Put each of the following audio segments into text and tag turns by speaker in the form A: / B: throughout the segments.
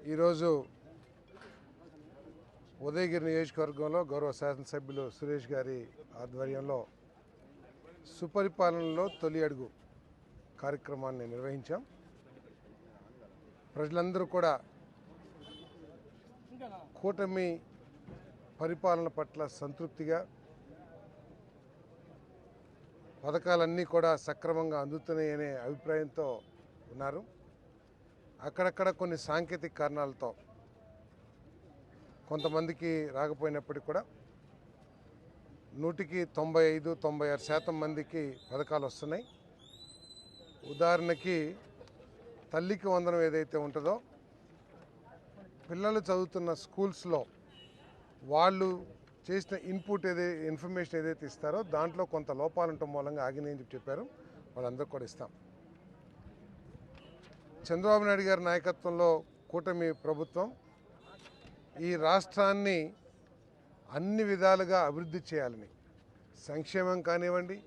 A: ఈరోజు ఉదయగిరి నియోజకవర్గంలో గౌరవ శాసనసభ్యులు సురేష్ గారి ఆధ్వర్యంలో సుపరిపాలనలో తొలి అడుగు కార్యక్రమాన్ని నిర్వహించాం. ప్రజలందరూ కూడా కూటమి పరిపాలన పట్ల సంతృప్తిగా పథకాలన్నీ కూడా సక్రమంగా అందుతున్నాయనే అభిప్రాయంతో ఉన్నారు. అక్కడక్కడ కొన్ని సాంకేతిక కారణాలతో కొంతమందికి రాకపోయినప్పటికీ కూడా 100కి 95-96% మందికి పథకాలు వస్తున్నాయి. ఉదాహరణకి తల్లికి వందనం ఏదైతే ఉంటుందో పిల్లలు చదువుతున్న స్కూల్స్లో వాళ్ళు చేసిన ఇన్ఫర్మేషన్ ఏదైతే ఇస్తారో దాంట్లో కొంత లోపాలు ఉండటం మూలంగా ఆగినాయని చెప్పారు. వాళ్ళందరూ కూడా ఇస్తాం. చంద్రబాబు నాయుడు గారి నాయకత్వంలో కూటమి ప్రభుత్వం ఈ రాష్ట్రాన్ని అన్ని విధాలుగా అభివృద్ధి చేయాలని, సంక్షేమం కానివ్వండి,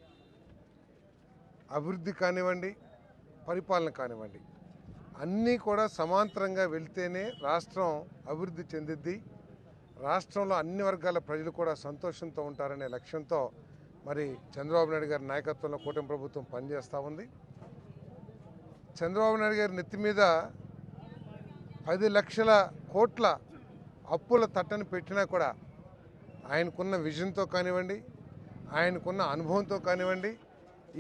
A: అభివృద్ధి కానివ్వండి, పరిపాలన కానివ్వండి, అన్నీ కూడా సమాంతరంగా వెళ్తేనే రాష్ట్రం అభివృద్ధి చెందిద్ది. రాష్ట్రంలో అన్ని వర్గాల ప్రజలు కూడా సంతోషంతో ఉంటారనే లక్ష్యంతో మరి చంద్రబాబు నాయుడు గారి నాయకత్వంలో కూటమి ప్రభుత్వం పనిచేస్తూ ఉంది. చంద్రబాబు నాయుడు గారి నెత్తి మీద 10 లక్షల కోట్ల అప్పుల తట్టని పెట్టినా కూడా ఆయనకున్న విజన్తో కానివ్వండి, ఆయనకున్న అనుభవంతో కానివ్వండి,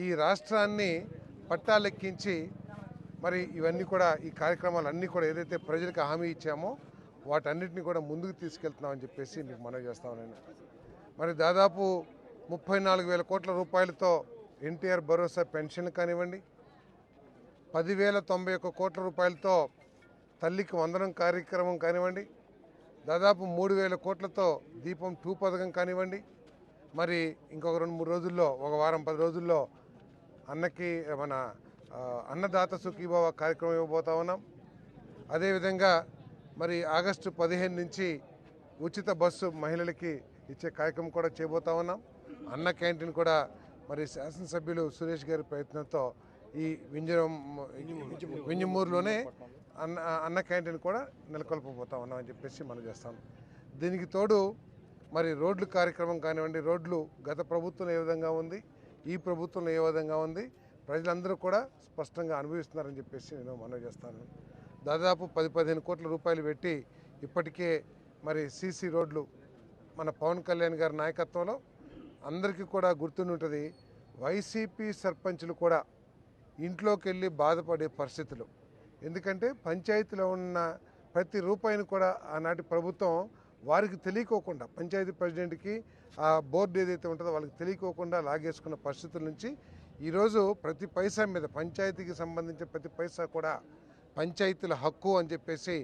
A: ఈ రాష్ట్రాన్ని పట్టాలెక్కించి మరి ఇవన్నీ కూడా ఈ కార్యక్రమాలన్నీ కూడా ఏదైతే ప్రజలకు హామీ ఇచ్చామో వాటన్నిటిని కూడా ముందుకు తీసుకెళ్తున్నామని చెప్పేసి మీకు మనవి చేస్తాను. నేను మరి దాదాపు 34,000 కోట్ల రూపాయలతో ఎన్టీఆర్ భరోసా పెన్షన్ కానివ్వండి, 10,091 కోట్ల రూపాయలతో తల్లికి వందనం కార్యక్రమం కానివ్వండి, దాదాపు 3,000 కోట్లతో దీపం 2 పథకం కానివ్వండి, మరి ఇంకొక 2-3 రోజుల్లో, ఒక వారం 10 రోజుల్లో అన్నకి మన అన్నదాత సుఖీభావ కార్యక్రమం ఇవ్వబోతా ఉన్నాం. అదేవిధంగా మరి ఆగస్టు 15 నుంచి ఉచిత బస్సు మహిళలకి ఇచ్చే కార్యక్రమం కూడా చేయబోతా ఉన్నాం. అన్న క్యాంటీన్ కూడా మరి శాసనసభ్యులు సురేష్ గారి ప్రయత్నంతో ఈ వింజమూరులోనే అన్న క్యాంటీన్ కూడా నెలకొల్పబోతా ఉన్నామని చెప్పేసి మనం చేస్తాం. దీనికి తోడు మరి రోడ్లు కార్యక్రమం కానివ్వండి, రోడ్లు గత ప్రభుత్వం ఏ విధంగా ఉంది, ఈ ప్రభుత్వంలో ఏ విధంగా ఉంది, ప్రజలందరూ కూడా స్పష్టంగా అనుభవిస్తున్నారని చెప్పేసి నేను మనవి చేస్తాను. దాదాపు 10-15 కోట్ల రూపాయలు పెట్టి ఇప్పటికే మరి సీసీ రోడ్లు మన పవన్ కళ్యాణ్ గారి నాయకత్వంలో అందరికీ కూడా గుర్తుంటుంది. వైసీపీ సర్పంచులు కూడా ఇంట్లోకి వెళ్ళి బాధపడే పరిస్థితులు. ఎందుకంటే పంచాయతీలో ఉన్న ప్రతి రూపాయిని కూడా ఆనాటి ప్రభుత్వం వారికి తెలియకోకుండా, పంచాయతీ ప్రెసిడెంట్కి ఆ బోర్డు ఏదైతే ఉంటుందో వాళ్ళకి తెలియకోకుండా లాగేసుకున్న పరిస్థితుల నుంచి ఈరోజు ప్రతి పైసా మీద, పంచాయతీకి సంబంధించిన ప్రతి పైసా కూడా పంచాయతీల హక్కు అని చెప్పేసి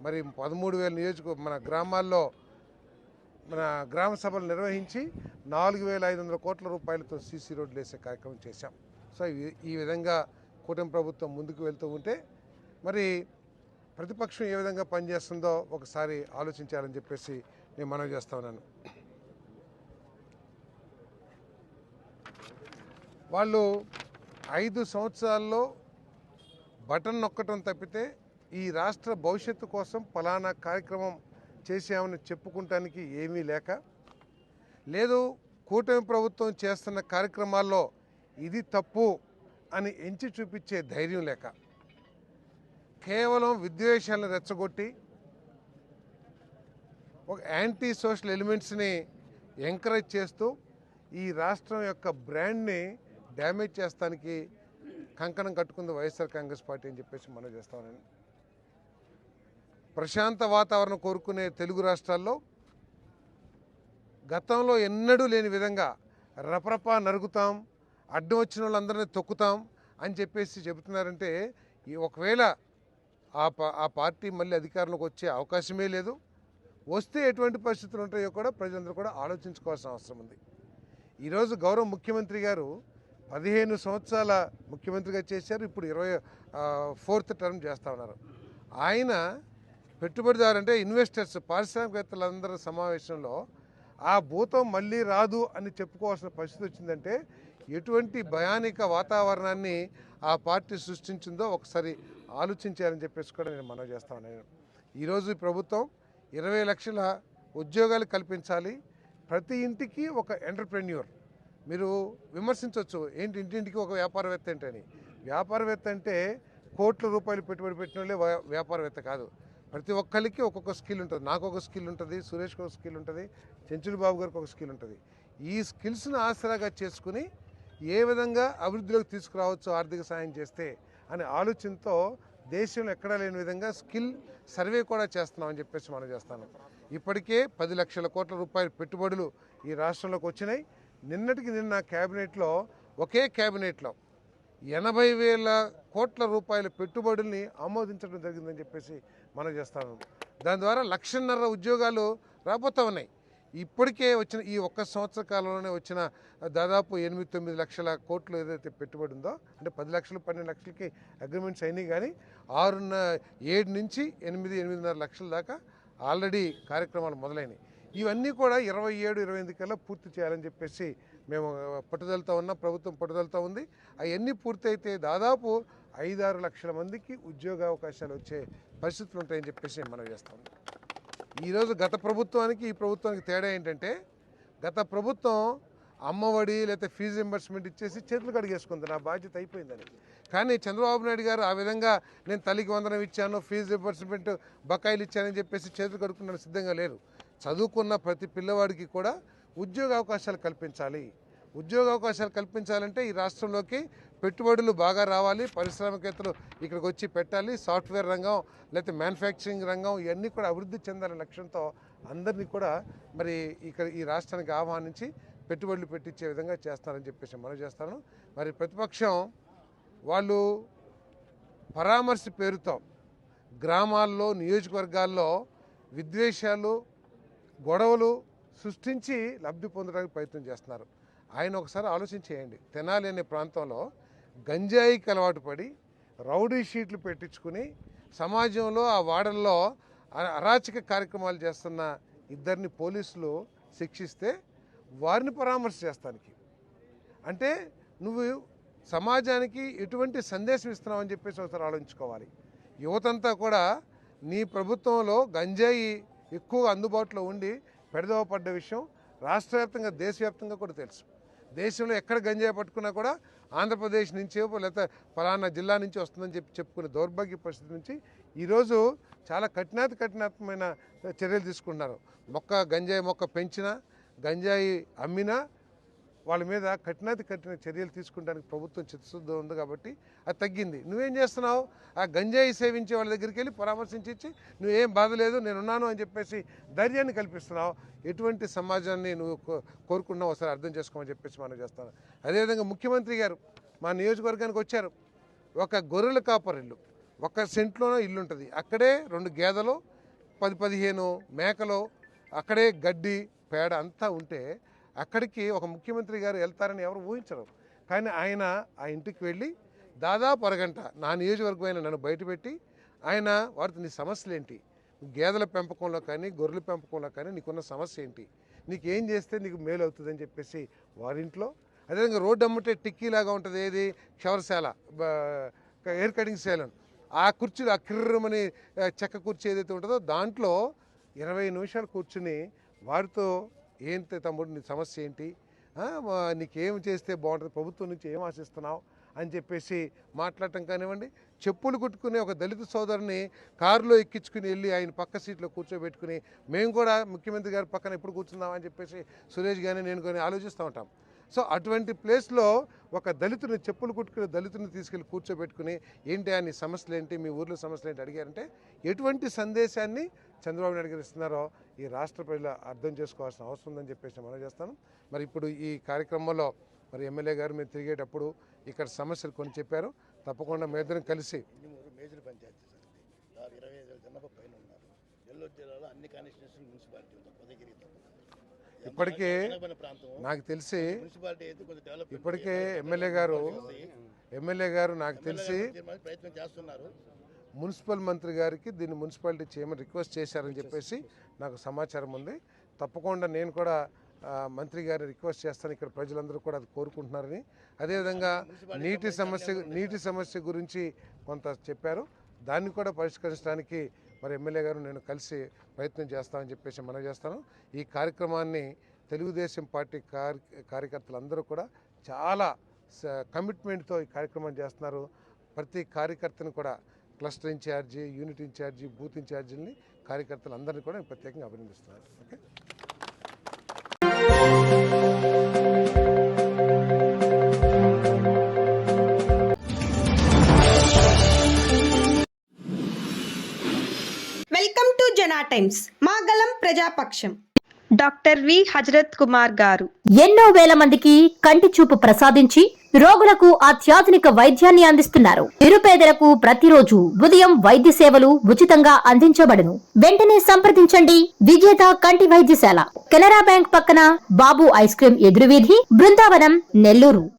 A: మరి 13,000 మన గ్రామాల్లో మన గ్రామ సభలు నిర్వహించి 4,500 కోట్ల రూపాయలతో సీసీ రోడ్లు వేసే కార్యక్రమం చేశాం. సో ఈ విధంగా కూటమి ప్రభుత్వం ముందుకు వెళ్తూ ఉంటే మరి ప్రతిపక్షం ఏ విధంగా పనిచేస్తుందో ఒకసారి ఆలోచించాలని చెప్పేసి నేను మనవి చేస్తా ఉన్నాను. వాళ్ళు 5 సంవత్సరాల్లో బటన్ నొక్కటం తప్పితే ఈ రాష్ట్ర భవిష్యత్తు కోసం ఫలానా కార్యక్రమం చేసామని చెప్పుకుంటానికి ఏమీ లేక, లేదు కూటమి ప్రభుత్వం చేస్తున్న కార్యక్రమాల్లో ఇది తప్పు అని ఎంచి చూపించే ధైర్యం లేక, కేవలం విద్వేషాలను రెచ్చగొట్టి ఒక యాంటీ సోషల్ ఎలిమెంట్స్ని ఎంకరేజ్ చేస్తూ ఈ రాష్ట్రం యొక్క బ్రాండ్ని డ్యామేజ్ చేస్తానికి కంకణం కట్టుకుంది వైఎస్ఆర్ కాంగ్రెస్ పార్టీ అని చెప్పేసి మనం చేస్తామని. ప్రశాంత వాతావరణం కోరుకునే తెలుగు రాష్ట్రాల్లో గతంలో ఎన్నడూ లేని విధంగా రపరపా నరుగుతాం, అడ్డం వచ్చిన వాళ్ళందరినీ తొక్కుతాం అని చెప్పేసి చెబుతున్నారంటే ఒకవేళ ఆ పార్టీ మళ్ళీ అధికారంలోకి వచ్చే అవకాశమే లేదు. వస్తే ఎటువంటి పరిస్థితులు ఉంటాయో కూడా ప్రజలందరూ కూడా ఆలోచించుకోవాల్సిన అవసరం ఉంది. ఈరోజు గౌరవ ముఖ్యమంత్రి గారు 15 సంవత్సరాల ముఖ్యమంత్రిగా చేశారు. ఇప్పుడు 24th టర్మ్ చేస్తూ ఉన్నారు. ఆయన పెట్టుబడిదారు అంటే ఇన్వెస్టర్స్, పారిశ్రామికవేత్తలందరూ సమావేశంలో ఆ భూతం మళ్ళీ రాదు అని చెప్పుకోవాల్సిన పరిస్థితి వచ్చిందంటే ఎటువంటి భయానిక వాతావరణాన్ని ఆ పార్టీ సృష్టించిందో ఒకసారి ఆలోచించాలని చెప్పేసి కూడా నేను మనవి చేస్తాను. ఈరోజు ఈ ప్రభుత్వం 20 లక్షల ఉద్యోగాలు కల్పించాలి. ప్రతి ఇంటికి ఒక ఎంటర్‌ప్రెన్యూర్. మీరు విమర్శించవచ్చు, ఏంటి ఇంటింటికి ఒక వ్యాపారవేత్త ఏంటని. వ్యాపారవేత్త అంటే కోట్ల రూపాయలు పెట్టుబడి పెట్టినోళ్ళే వ్యాపారవేత్త కాదు. ప్రతి ఒక్కరికి ఒక్కొక్క స్కిల్ ఉంటుంది. నాకు ఒక స్కిల్ ఉంటుంది, సురేష్కి ఒక స్కిల్ ఉంటుంది, చెంచులు బాబు గారికి ఒక స్కిల్ ఉంటుంది. ఈ స్కిల్స్ను ఆసరాగా చేసుకుని ఏ విధంగా అభివృద్ధిలోకి తీసుకురావచ్చు ఆర్థిక సాయం చేస్తే అనే ఆలోచనతో దేశంలో ఎక్కడా లేని విధంగా స్కిల్ సర్వే కూడా చేస్తున్నామని చెప్పేసి మనం చేస్తాను. ఇప్పటికే 10 లక్షల కోట్ల రూపాయల పెట్టుబడులు ఈ రాష్ట్రంలోకి వచ్చినాయి. నిన్నటికి నిన్న క్యాబినెట్లో, ఒకే క్యాబినెట్లో 80,000 కోట్ల రూపాయల పెట్టుబడుల్ని ఆమోదించడం జరిగిందని చెప్పేసి మనం చేస్తాను. దాని ద్వారా 1,50,000 ఉద్యోగాలు రాబోతూ ఉన్నాయి. ఇప్పటికే వచ్చిన ఈ ఒక్క సంవత్సర కాలంలోనే వచ్చిన దాదాపు 8-9 లక్షల కోట్లు ఏదైతే పెట్టుబడి ఉందో, అంటే 10 లక్షలు 12 లక్షలకి అగ్రిమెంట్స్ అయినాయి. కానీ 7 నుంచి 8-8.5 లక్షల దాకా ఆల్రెడీ కార్యక్రమాలు మొదలైనవి. ఇవన్నీ కూడా 27-28 కల్లా పూర్తి చేయాలని చెప్పేసి మేము పట్టుదలతో ఉన్నాం. ప్రభుత్వం పట్టుదలతో ఉంది. అవన్నీ పూర్తయితే దాదాపు 5-6 లక్షల మందికి ఉద్యోగ అవకాశాలు వచ్చే పరిస్థితులు ఉంటాయని చెప్పేసి మనం చేస్తాం. ఈరోజు గత ప్రభుత్వానికి ఈ ప్రభుత్వానికి తేడా ఏంటంటే, గత ప్రభుత్వం అమ్మఒడి లేకపోతే ఫీజు రింబర్స్మెంట్ ఇచ్చేసి చేతులు కడిగేసుకుంది, నా బాధ్యత అయిపోయిందని. కానీ చంద్రబాబు నాయుడు గారు ఆ విధంగా నేను తల్లికి వందనం ఇచ్చాను, ఫీజు రింబర్స్మెంట్ బకాయిలు ఇచ్చానని చెప్పేసి చేతులు కడుక్కున్న సిద్ధంగా లేరు. చదువుకున్న ప్రతి పిల్లవాడికి కూడా ఉద్యోగ అవకాశాలు కల్పించాలి. ఉద్యోగ అవకాశాలు కల్పించాలంటే ఈ రాష్ట్రంలోకి పెట్టుబడులు బాగా రావాలి, పారిశ్రామికవేత్తలు ఇక్కడికి వచ్చి పెట్టాలి, సాఫ్ట్వేర్ రంగం లేకపోతే మ్యానుఫ్యాక్చరింగ్ రంగం ఇవన్నీ కూడా అభివృద్ధి చెందాలనే లక్ష్యంతో అందరినీ కూడా మరి ఇక్కడ ఈ రాష్ట్రానికి ఆహ్వానించి పెట్టుబడులు పెట్టించే విధంగా చేస్తారని చెప్పేసి మనం చేస్తాను. మరి ప్రతిపక్షం వాళ్ళు పరామర్శ పేరుతో గ్రామాల్లో, నియోజకవర్గాల్లో విద్వేషాలు, గొడవలు సృష్టించి లబ్ధి పొందడానికి ప్రయత్నం చేస్తున్నారు. ఆయన ఒకసారి ఆలోచించేయండి. తెనాలి అనే ప్రాంతంలో గంజాయికి అలవాటు పడి రౌడీ షీట్లు పెట్టించుకుని సమాజంలో ఆ వాడల్లో అరాచక కార్యక్రమాలు చేస్తున్న ఇద్దరిని పోలీసులు శిక్షిస్తే వారిని పరామర్శ చేస్తానికి, అంటే నువ్వు సమాజానికి ఎటువంటి సందేశం ఇస్తున్నావు అని చెప్పేసి ఒకసారి ఆలోచించుకోవాలి. యువతంతా కూడా నీ ప్రభుత్వంలో గంజాయి ఎక్కువగా అందుబాటులో ఉండి పెడదవ పడ్డ విషయం రాష్ట్ర వ్యాప్తంగా, దేశవ్యాప్తంగా కూడా తెలుసు. దేశంలో ఎక్కడ గంజాయి పట్టుకున్నా కూడా ఆంధ్రప్రదేశ్ నుంచి లేకపోతే ఫలానా జిల్లా నుంచి వస్తుందని చెప్పుకునే దౌర్భాగ్య పరిస్థితి నుంచి ఈరోజు చాలా కఠినాత్మకమైన చర్యలు తీసుకుంటున్నారు. గంజాయి మొక్క పెంచినా, గంజాయి అమ్మినా వాళ్ళ మీద కఠిన చర్యలు తీసుకుంటానికి ప్రభుత్వం చిత్తశుద్ధి ఉంది కాబట్టి అది తగ్గింది. నువ్వేం చేస్తున్నావు? ఆ గంజాయి సేవించే వాళ్ళ దగ్గరికి వెళ్ళి పరామర్శించి నువ్వేం బాధ లేదు, నేనున్నాను అని చెప్పేసి ధైర్యాన్ని కల్పిస్తున్నావు. ఎటువంటి సమాజాన్ని నువ్వు కోరుకున్నావు ఒకసారి అర్థం చేసుకోమని చెప్పేసి మనం చేస్తాను. అదేవిధంగా ముఖ్యమంత్రి గారు మా నియోజకవర్గానికి వచ్చారు. ఒక గొర్రెల కాపర్ ఇల్లు, 1 సెంట్లోనే ఇల్లు ఉంటుంది. అక్కడే 2 గేదెలు, 10-15 మేకలు, అక్కడే గడ్డి పేడ అంతా ఉంటే అక్కడికి ఒక ముఖ్యమంత్రి గారు వెళ్తారని ఎవరు ఊహించరు. కానీ ఆయన ఆ ఇంటికి వెళ్ళి దాదాపు అరగంట నా నియోజకవర్గమైన నన్ను బయటపెట్టి ఆయన వారితో నీ సమస్యలు ఏంటి, గేదెల పెంపకంలో కానీ గొర్రెల పెంపకంలో కానీ నీకున్న సమస్య ఏంటి, నీకేం చేస్తే నీకు మేలు అవుతుందని చెప్పేసి వారింట్లో, అదేవిధంగా రోడ్డు అమ్ముంటే టిక్కీలాగా ఉంటుంది ఏది క్షవరశాల, హెయిర్ కటింగ్ సేలన్, ఆ కుర్చీలు ఆ కిర్రమని చెక్క కుర్చీ ఏదైతే ఉంటుందో దాంట్లో 20 నిమిషాలు కూర్చుని వారితో ఏంటి తమ్ముడు నీ సమస్య ఏంటి, నీకేం చేస్తే బాగుంటుంది, ప్రభుత్వం నుంచి ఏం ఆశిస్తున్నావు అని చెప్పేసి మాట్లాడటం కానివ్వండి. చెప్పులు కుట్టుకుని ఒక దళిత సోదరుని కారులో ఎక్కించుకుని వెళ్ళి ఆయన పక్క సీట్లో కూర్చోబెట్టుకుని మేము కూడా ముఖ్యమంత్రి గారి పక్కన ఎప్పుడు కూర్చుందాం అని చెప్పేసి సురేష్ కానీ నేను కానీ ఆలోచిస్తూ ఉంటాం. సో అటువంటి ప్లేస్లో ఒక దళితుని, చెప్పులు కుట్టుకుని దళితుని తీసుకెళ్ళి కూర్చోబెట్టుకుని ఏంటి నీ సమస్యలు ఏంటి, మీ ఊర్లో సమస్యలు ఏంటి అడిగారంటే ఎటువంటి సందేశాన్ని చంద్రబాబు నాయుడు గారు ఇస్తున్నారో ఈ రాష్ట్ర ప్రజలు అర్థం చేసుకోవాల్సిన అవసరం ఉందని చెప్పేసి మనం చేస్తాను. మరి ఇప్పుడు ఈ కార్యక్రమంలో మరి ఎమ్మెల్యే గారు మీరు తిరిగేటప్పుడు ఇక్కడ సమస్యలు కొన్ని చెప్పారు. తప్పకుండా మేమిద్దరం కలిసి
B: మేజర్ పంచాయతీ సార్, 25,000 జనాభా పైన ఉన్నారు. నెల్లూరు జిల్లాలో అన్ని కాన్స్టిట్యూషన్ మున్సిపాలిటీ ఉంది, ఉదయగిరి
A: ఇప్పటికే నాకు తెలిసి ఇప్పటికే ఎమ్మెల్యే గారు నాకు తెలిసి
B: ప్రయత్నం చేస్తున్నారు.
A: మున్సిపల్ మంత్రి గారికి దీన్ని మున్సిపాలిటీ చేయమని రిక్వెస్ట్ చేశారని చెప్పేసి నాకు సమాచారం ఉంది. తప్పకుండా నేను కూడా మంత్రి గారిని రిక్వెస్ట్ చేస్తాను. ఇక్కడ ప్రజలందరూ కూడా అది కోరుకుంటున్నారని. అదేవిధంగా నీటి సమస్య గురించి కొంత చెప్పారు. దాన్ని కూడా పరిష్కరించడానికి మరి ఎమ్మెల్యే గారు నేను కలిసి ప్రయత్నం చేస్తామని చెప్పేసి మనం చేస్తాను. ఈ కార్యక్రమాన్ని తెలుగుదేశం పార్టీ కార్యకర్తలందరూ కూడా చాలా కమిట్మెంట్తో ఈ కార్యక్రమం చేస్తున్నారు. ప్రతి కార్యకర్తను కూడా cluster incharge, unit incharge, booth ఇన్ఛార్జీలని కార్యకర్తలందరినీ కూడా నేను ప్రత్యేకంగా అభినందిస్తున్నాను. Okay.
C: Welcome to Jana Times. మా గలం ప్రజాపక్షం.
D: డాక్టర్ వి హజరత్ కుమార్ గారు
E: ఎన్నో వేల మందికి కంటి చూపు ప్రసాదించి రోగులకు అత్యాధునిక వైద్యాన్ని అందిస్తున్నారు. నిరుపేదలకు ప్రతిరోజు ఉదయం వైద్య సేవలు ఉచితంగా అందించబడును. వెంటనే సంప్రదించండి. విజేత కంటి వైద్యశాల, కెనరా బ్యాంక్ పక్కన, బాబు ఐస్ క్రీం ఎదురువీధి, బృందావనం, నెల్లూరు.